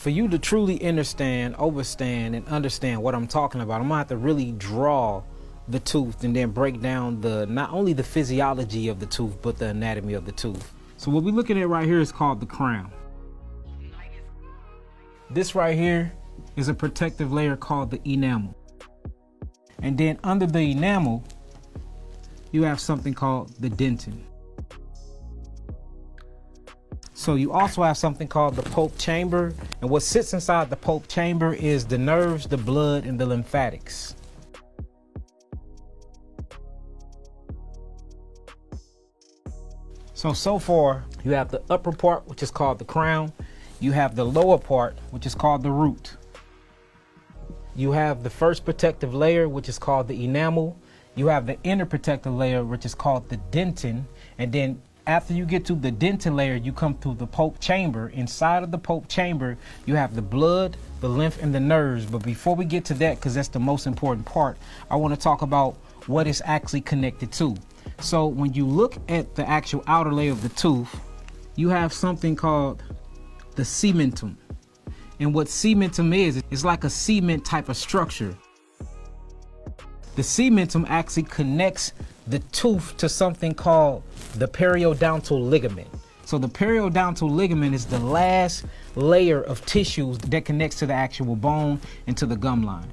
For you to truly understand, overstand, and understand what I'm talking about, I'm gonna have to really draw the tooth and then break down not only the physiology of the tooth, but the anatomy of the tooth. So what we're looking at right here is called the crown. This right here is a protective layer called the enamel. And then under the enamel, you have something called the dentin. So you also have something called the pulp chamber, and what sits inside the pulp chamber is the nerves, the blood, and the lymphatics. So far, you have the upper part, which is called the crown. You have the lower part, which is called the root. You have the first protective layer, which is called the enamel. You have the inner protective layer, which is called the dentin, and then after you get to the dentin layer, you come through the pulp chamber. Inside of the pulp chamber, you have the blood, the lymph, and the nerves. But before we get to that, because that's the most important part, I want to talk about what it's actually connected to. So when you look at the actual outer layer of the tooth, you have something called the cementum. And what cementum is, it's like a cement type of structure. The cementum actually connects the tooth to something called the periodontal ligament. So the periodontal ligament is the last layer of tissues that connects to the actual bone and to the gum line.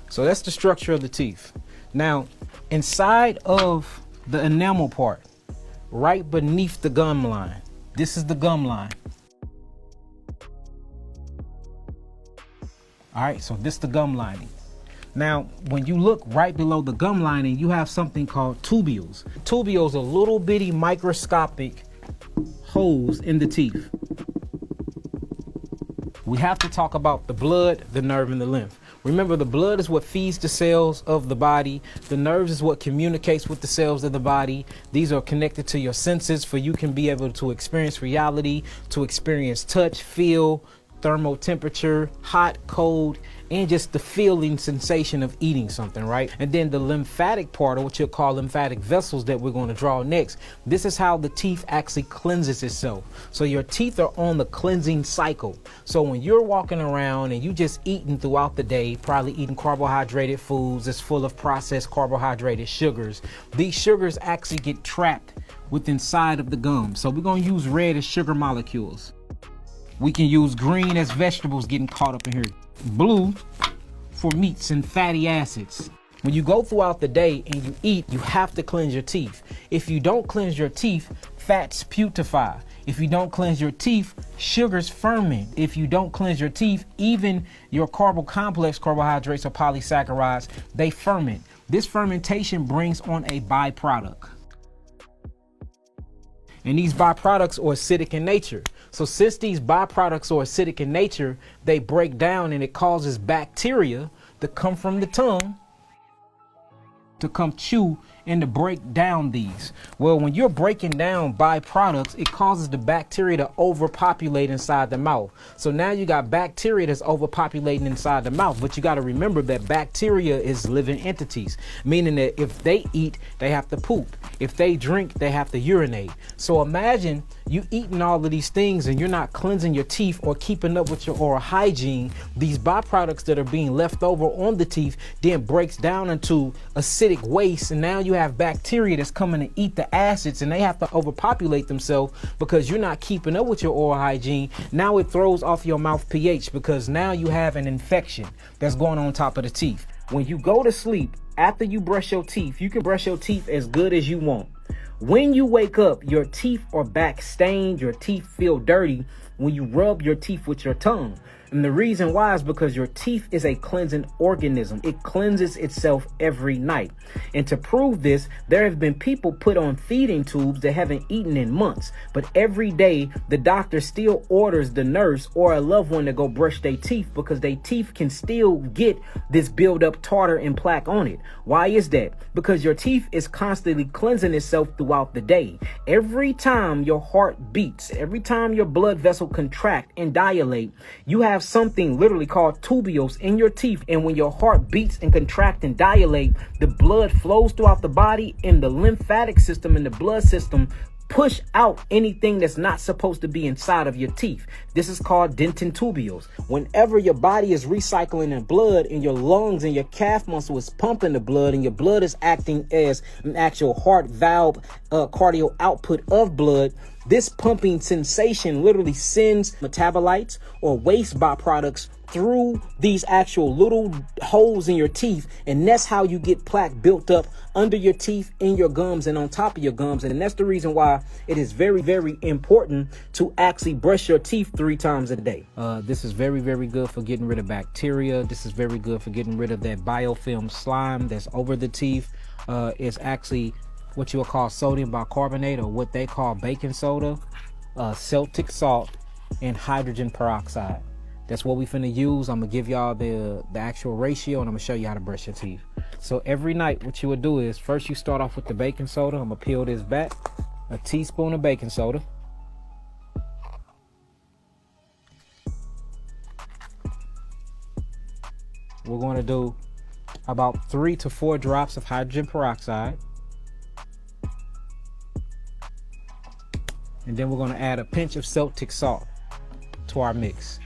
So that's the structure of the teeth. Now, inside of the enamel part, right beneath the gum line, this is the gum line. All right, so this is the gum lining. Now, when you look right below the gum lining, you have something called tubules. Tubules are little bitty microscopic holes in the teeth. We have to talk about the blood, the nerve, and the lymph. Remember, the blood is what feeds the cells of the body. The nerves is what communicates with the cells of the body. These are connected to your senses, for you can be able to experience reality, to experience touch, feel, thermal temperature, hot, cold, and just the feeling sensation of eating something, right? And then the lymphatic part, or what you'll call lymphatic vessels that we're going to draw next, this is how the teeth actually cleanses itself. So your teeth are on the cleansing cycle. So when you're walking around and you just eating throughout the day, probably eating carbohydrated foods that's full of processed carbohydrated sugars, these sugars actually get trapped within inside of the gum. So we're going to use red as sugar molecules. We can use green as vegetables getting caught up in here. Blue for meats and fatty acids. When you go throughout the day and you eat, you have to cleanse your teeth. If you don't cleanse your teeth, fats putrefy. If you don't cleanse your teeth, sugars ferment. If you don't cleanse your teeth, even your carbocomplex carbohydrates or polysaccharides, they ferment. This fermentation brings on a byproduct. And these byproducts are acidic in nature. So since these byproducts are acidic in nature, they break down and it causes bacteria to come from the tongue to come chew and to break down these. Well, when you're breaking down byproducts, it causes the bacteria to overpopulate inside the mouth. So now you got bacteria that's overpopulating inside the mouth. But you got to remember that bacteria is living entities, meaning that if they eat, they have to poop. If they drink, they have to urinate. So imagine you eating all of these things and you're not cleansing your teeth or keeping up with your oral hygiene. These byproducts that are being left over on the teeth then breaks down into acidic waste, and now you have bacteria that's coming to eat the acids, and they have to overpopulate themselves because you're not keeping up with your oral hygiene. Now it throws off your mouth pH because now you have an infection that's going on top of the teeth. When you go to sleep, after you brush your teeth, you can brush your teeth as good as you want. When you wake up, your teeth are back stained, your teeth feel dirty when you rub your teeth with your tongue. And the reason why is because your teeth is a cleansing organism. It cleanses itself every night. And to prove this, there have been people put on feeding tubes that haven't eaten in months. But every day, the doctor still orders the nurse or a loved one to go brush their teeth because their teeth can still get this buildup tartar and plaque on it. Why is that? Because your teeth is constantly cleansing itself throughout the day. Every time your heart beats, every time your blood vessel contract and dilate, you have something literally called tubules in your teeth, and when your heart beats and contract and dilate, the blood flows throughout the body, and the lymphatic system and the blood system push out anything that's not supposed to be inside of your teeth. This is called dentin tubules. Whenever your body is recycling the blood in your lungs and your calf muscle is pumping the blood and your blood is acting as an actual heart valve, cardio output of blood, this pumping sensation literally sends metabolites or waste byproducts through these actual little holes in your teeth. And that's how you get plaque built up under your teeth, in your gums, and on top of your gums. And that's the reason why it is very, very important to actually brush your teeth 3 times a day. This is very, very good for getting rid of bacteria. This is very good for getting rid of that biofilm slime that's over the teeth. It's actually what you will call sodium bicarbonate, or what they call baking soda, Celtic salt, and hydrogen peroxide. That's what we finna use. I'm gonna give y'all the actual ratio, and I'm gonna show you how to brush your teeth. So every night, what you would do is, first you start off with the baking soda. I'm gonna peel this back. A teaspoon of baking soda. We're gonna do about 3 to 4 drops of hydrogen peroxide. And then we're going to add a pinch of Celtic salt to our mix.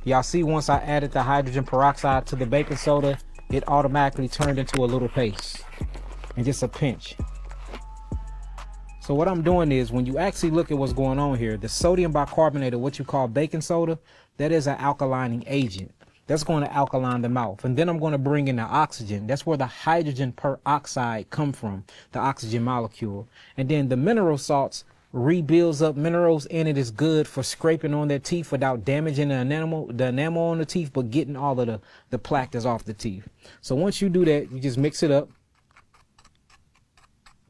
Y'all see, once I added the hydrogen peroxide to the baking soda, it automatically turned into a little paste. And just a pinch. So what I'm doing is, when you actually look at what's going on here, the sodium bicarbonate, or what you call baking soda, that is an alkalining agent. That's going to alkaline the mouth. And then I'm going to bring in the oxygen. That's where the hydrogen peroxide come from, the oxygen molecule. And then the mineral salts rebuilds up minerals, and it is good for scraping on their teeth without damaging the enamel on the teeth, but getting all of the plaque that's off the teeth. So once you do that, you just mix it up,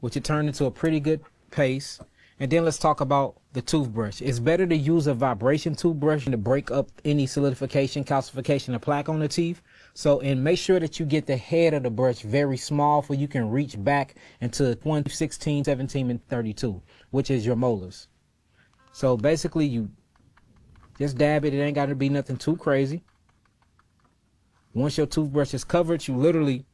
which it turned into a pretty good paste. And then let's talk about the toothbrush. It's better to use a vibration toothbrush to break up any solidification, calcification, or plaque on the teeth. So, and make sure that you get the head of the brush very small, so you can reach back into 1, 16, 17, and 32, which is your molars. So basically, you just dab it. It ain't got to be nothing too crazy. Once your toothbrush is covered, you literally,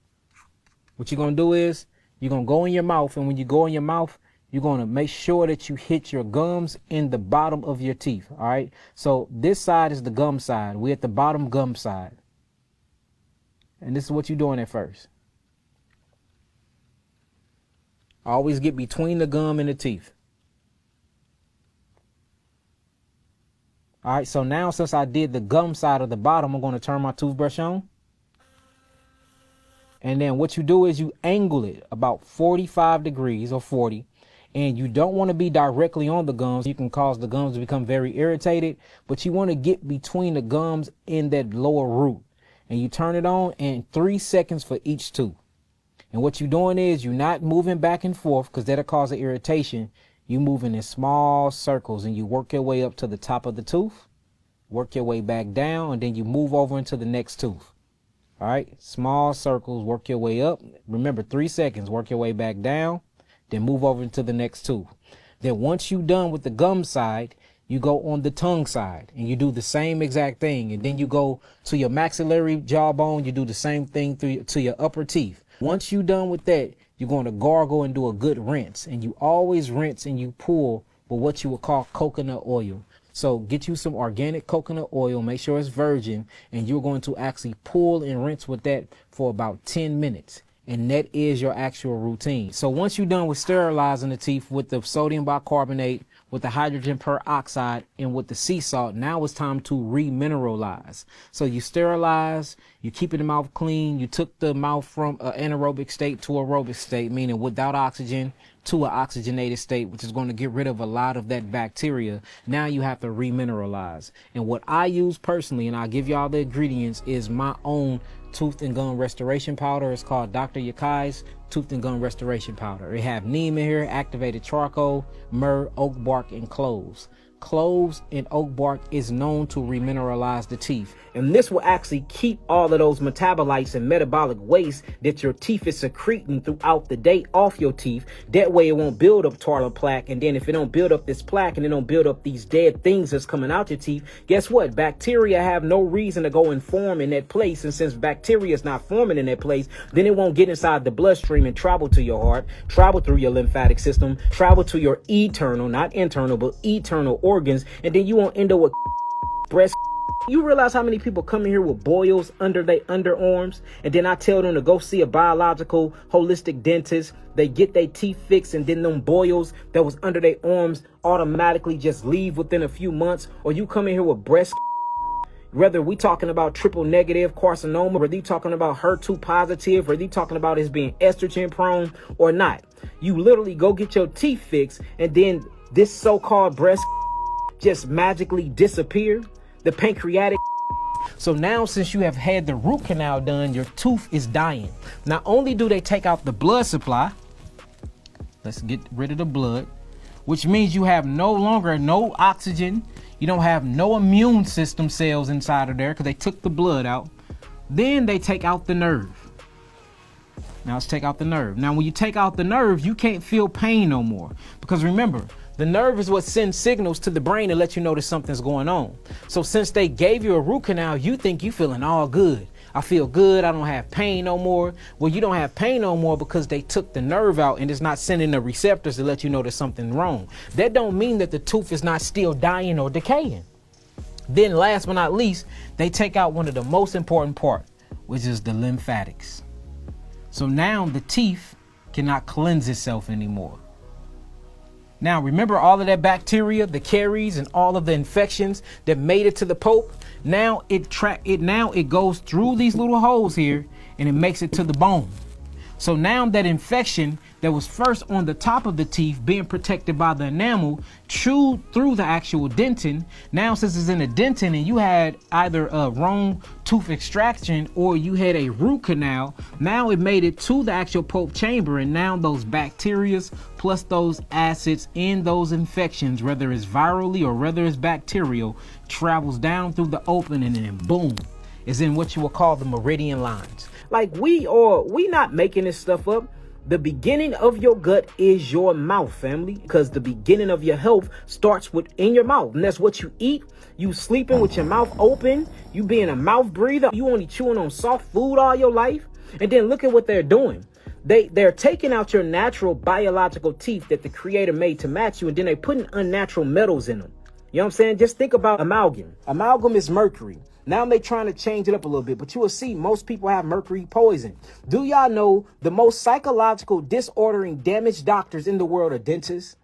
what you're going to do is, you're going to go in your mouth. And when you go in your mouth, you're going to make sure that you hit your gums in the bottom of your teeth. All right. So this side is the gum side. We're at the bottom gum side. And this is what you're doing at first. Always get between the gum and the teeth. All right. So now, since I did the gum side of the bottom, I'm going to turn my toothbrush on. And then what you do is you angle it about 45 degrees or 40. And you don't want to be directly on the gums. You can cause the gums to become very irritated, but you want to get between the gums in that lower root. And you turn it on, and 3 seconds for each tooth. And what you're doing is, you're not moving back and forth, because that'll cause an irritation. You moving in small circles, and you work your way up to the top of the tooth, work your way back down, and then you move over into the next tooth. All right, small circles, work your way up. Remember, 3 seconds, work your way back down. Then move over into the next tooth. Then once you're done with the gum side, you go on the tongue side, and you do the same exact thing. And then you go to your maxillary jawbone. You do the same thing to your upper teeth. Once you're done with that, you're going to gargle and do a good rinse. And you always rinse and you pull with what you would call coconut oil. So get you some organic coconut oil, make sure it's virgin, and you're going to actually pull and rinse with that for about 10 minutes. And that is your actual routine. So once you're done with sterilizing the teeth with the sodium bicarbonate, with the hydrogen peroxide, and with the sea salt, now it's time to remineralize. So you sterilize, you keep the mouth clean. You took the mouth from an anaerobic state to aerobic state, meaning without oxygen, to an oxygenated state, which is going to get rid of a lot of that bacteria. Now you have to remineralize. And what I use personally, and I'll give y'all the ingredients, is my own tooth and gum restoration powder. It's called Dr. Yahki's tooth and gum restoration powder. It have neem in here, activated charcoal, myrrh, oak bark, and cloves. cloves and oak bark is known to remineralize the teeth. And this will actually keep all of those metabolites and metabolic waste that your teeth is secreting throughout the day off your teeth. That way it won't build up tartar plaque. And then if it don't build up this plaque and it don't build up these dead things that's coming out your teeth, guess what? Bacteria have no reason to go and form in that place. And since bacteria is not forming in that place, then it won't get inside the bloodstream and travel to your heart, travel through your lymphatic system, travel to your eternal, not internal, but eternal organs. And then you won't end up with breast. You realize how many people come in here with boils under their underarms, and then I tell them to go see a biological holistic dentist. They get their teeth fixed, and then them boils that was under their arms automatically just leave within a few months. Or you come in here with breast, whether we talking about triple negative carcinoma, whether you talking about HER2 positive, whether you talking about it being estrogen prone or not. You literally go get your teeth fixed, and then this so-called breast just magically disappear. The pancreatic. So now, since you have had the root canal done, your tooth is dying. Not only do they take out the blood supply, let's get rid of the blood, which means you have no longer no oxygen. You don't have no immune system cells inside of there because they took the blood out. Then they take out the nerve. Now let's take out the nerve. Now, when you take out the nerve, you can't feel pain no more. Because remember, the nerve is what sends signals to the brain to let you know that something's going on. So since they gave you a root canal, you think you're feeling all good. I feel good. I don't have pain no more. Well, you don't have pain no more because they took the nerve out and it's not sending the receptors to let you know there's something wrong. That don't mean that the tooth is not still dying or decaying. Then last but not least, they take out one of the most important part, which is the lymphatics. So now the teeth cannot cleanse itself anymore. Now, remember all of that bacteria, the caries, and all of the infections that made it to the pulp? Now it goes through these little holes here and it makes it to the bone. So now that infection that was first on the top of the teeth being protected by the enamel chewed through the actual dentin. Now, since it's in the dentin and you had either a wrong tooth extraction or you had a root canal, now it made it to the actual pulp chamber. And now those bacteria plus those acids in those infections, whether it's virally or whether it's bacterial, travels down through the opening and then boom, is in what you will call the meridian lines. Like we not making this stuff up. The beginning of your gut is your mouth, family, because the beginning of your health starts within your mouth. And that's what you eat. You sleeping with your mouth open. You being a mouth breather. You only chewing on soft food all your life. And then look at what they're doing. They're taking out your natural biological teeth that the creator made to match you. And then they're putting unnatural metals in them. You know what I'm saying? Just think about amalgam. Amalgam is mercury. Now they're trying to change it up a little bit, but you will see most people have mercury poison. Do y'all know the most psychological disordering damaged doctors in the world are dentists?